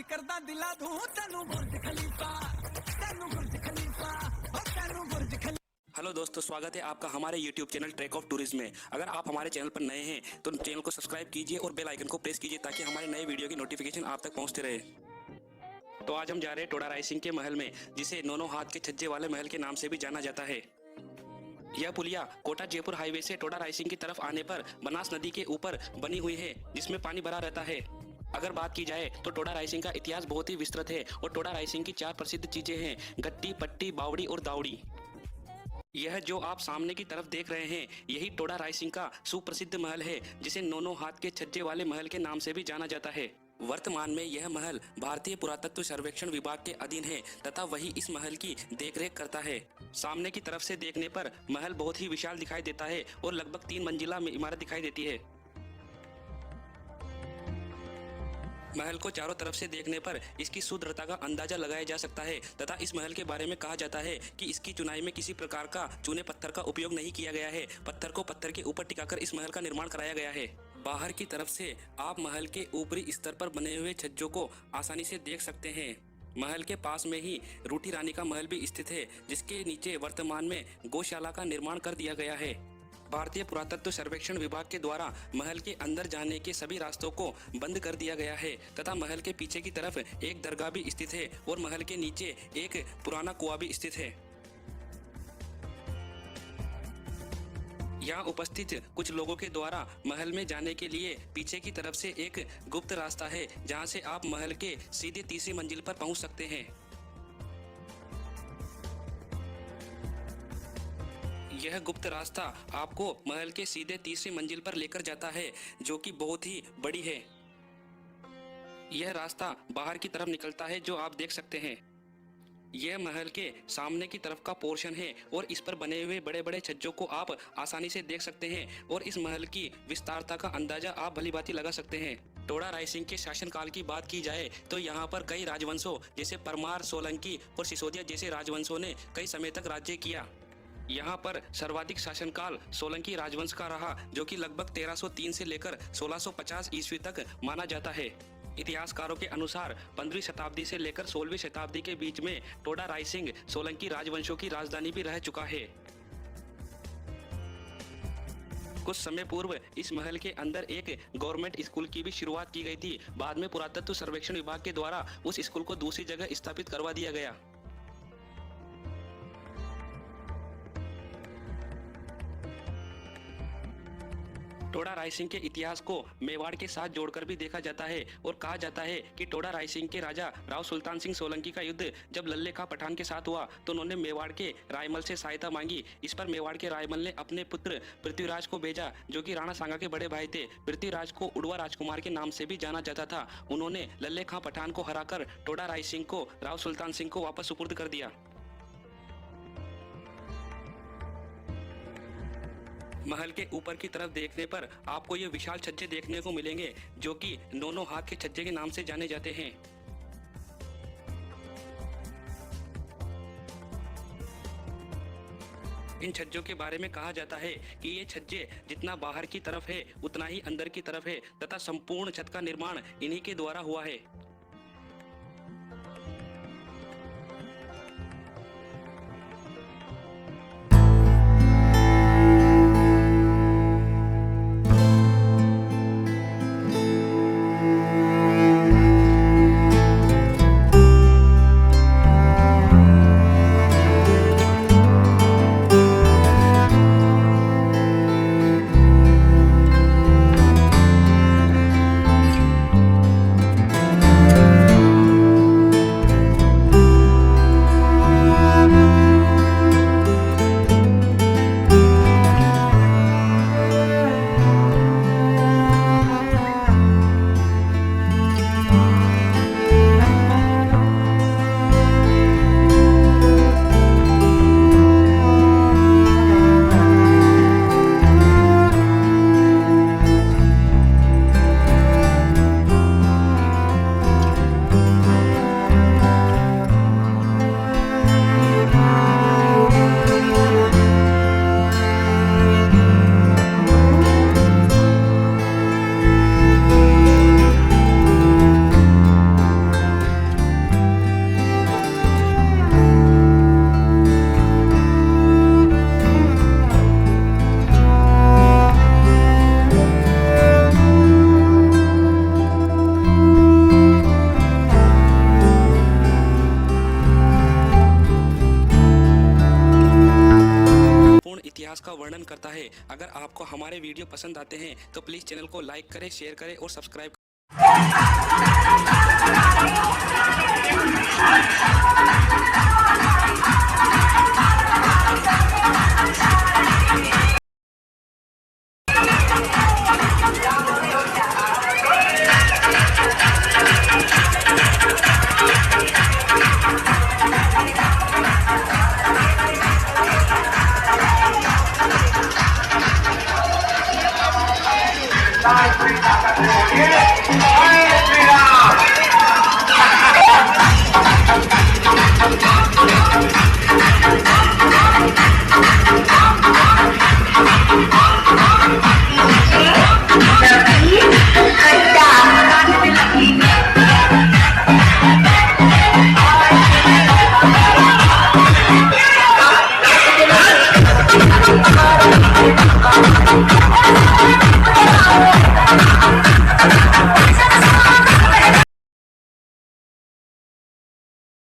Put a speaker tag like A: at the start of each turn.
A: करदा दिला दूं तेनू बुर्ज खलीफा, तेनू बुर्ज खलीफा, ओ तेनू बुर्ज खलीफा।
B: हेलो दोस्तों, स्वागत है आपका हमारे YouTube channel track of tourism में। अगर आप हमारे चैनल पर नए हैं तो चैनल को सब्सक्राइब कीजिए और बेल आइकन को प्रेस कीजिए ताकि हमारे नए वीडियो की नोटिफिकेशन आप तक पहुंचते रहे। तो आज हम जा रहे हैं टोडा रायसिंह के महल में, जिसे नौनों हाथ के छज्जे वाले महल के नाम से भी जाना जाता है। यह पुलिया कोटा जयपुर हाईवे से टोडा रायसिंह की तरफ आने पर बनास नदी के ऊपर बनी हुई है, जिसमें पानी भरा रहता है। अगर बात की जाए तो टोडा रायसिंह का इतिहास बहुत ही विस्तृत है और टोडा रायसिंह की 4 प्रसिद्ध चीजें हैं: गट्टी, पट्टी, बावड़ी और दावड़ी। यह जो आप सामने की तरफ देख रहे हैं, यही टोडा रायसिंह का सुप्रसिद्ध महल है, जिसे नौनों हाथ के छज्जे वाले महल के नाम से भी जाना जाता है। वर्तमान में यह महल भारतीय पुरातत्व सर्वेक्षण विभाग के अधीन है तथा वही इस महल की देखरेख करता है। सामने की तरफ से देखने पर महल बहुत ही विशाल दिखाई देता है और लगभग 3 मंजिला इमारत दिखाई देती है। महल को चारों तरफ से देखने पर इसकी सुदृढ़ता का अंदाजा लगाया जा सकता है तथा इस महल के बारे में कहा जाता है कि इसकी चुनाई में किसी प्रकार का चूने पत्थर का उपयोग नहीं किया गया है। पत्थर को पत्थर के ऊपर टिकाकर इस महल का निर्माण कराया गया है। बाहर की तरफ से आप महल के ऊपरी स्तर पर बने हुए छज्जों को आसानी से देख सकते हैं। महल के पास में ही रूठी रानी का महल भी स्थित है, जिसके नीचे वर्तमान में गौशाला का निर्माण कर दिया गया है। भारतीय पुरातत्व सर्वेक्षण विभाग के द्वारा महल के अंदर जाने के सभी रास्तों को बंद कर दिया गया है तथा महल के पीछे की तरफ एक दरगाह भी स्थित है और महल के नीचे एक पुराना कुआं भी स्थित है। यहाँ उपस्थित कुछ लोगों के द्वारा महल में जाने के लिए पीछे की तरफ से एक गुप्त रास्ता है, जहाँ से आप महल के सीधे तीसरी मंजिल पर पहुँच सकते हैं। यह गुप्त रास्ता आपको महल के सीधे तीसरी मंजिल पर लेकर जाता है, जो कि बहुत ही बड़ी है। यह रास्ता बाहर की तरफ निकलता है, जो आप देख सकते हैं। यह महल के सामने की तरफ का पोर्शन है और इस पर बने हुए बड़े बड़े छज्जों को आप आसानी से देख सकते हैं और इस महल की विस्तारता का अंदाजा आप भलीभांति लगा सकते हैं। टोडा रायसिंह के शासनकाल की बात की जाए तो यहाँ पर कई राजवंशों जैसे परमार, सोलंकी और सिसोदिया जैसे राजवंशों ने कई समय तक राज्य किया। यहाँ पर सर्वाधिक शासनकाल सोलंकी राजवंश का रहा, जो कि लगभग 1303 से लेकर 1650 ईस्वी तक माना जाता है। इतिहासकारों के अनुसार 15वीं शताब्दी से लेकर 16वीं शताब्दी के बीच में टोडा रायसिंह सोलंकी राजवंशों की राजधानी भी रह चुका है। कुछ समय पूर्व इस महल के अंदर एक गवर्नमेंट स्कूल की भी शुरुआत की गई थी। बाद में पुरातत्व सर्वेक्षण विभाग के द्वारा उस स्कूल को दूसरी जगह स्थापित करवा दिया गया। टोडा रायसिंह के इतिहास को मेवाड़ के साथ जोड़कर भी देखा जाता है और कहा जाता है कि टोडा रायसिंह के राजा राव सुल्तान सिंह सोलंकी का युद्ध जब लल्ले खां पठान के साथ हुआ तो उन्होंने मेवाड़ के रायमल से सहायता मांगी। इस पर मेवाड़ के रायमल ने अपने पुत्र पृथ्वीराज को भेजा, जो कि राणा सांगा के बड़े भाई थे। पृथ्वीराज को उड़वा राजकुमार के नाम से भी जाना जाता था। उन्होंने लल्ले खां पठान को हराकर टोडा रायसिंह को राव सुल्तान सिंह को वापस सुपुर्द कर दिया। महल के ऊपर की तरफ देखने पर आपको ये विशाल छज्जे देखने को मिलेंगे, जो कि नौनों हाथ के छज्जे के नाम से जाने जाते हैं। इन छज्जों के बारे में कहा जाता है कि ये छज्जे जितना बाहर की तरफ है उतना ही अंदर की तरफ है तथा संपूर्ण छत का निर्माण इन्हीं के द्वारा हुआ है। अगर आपको हमारे वीडियो पसंद आते हैं तो प्लीज़ चैनल को लाइक करें, शेयर करें और सब्सक्राइब
C: Jai Shri Ram!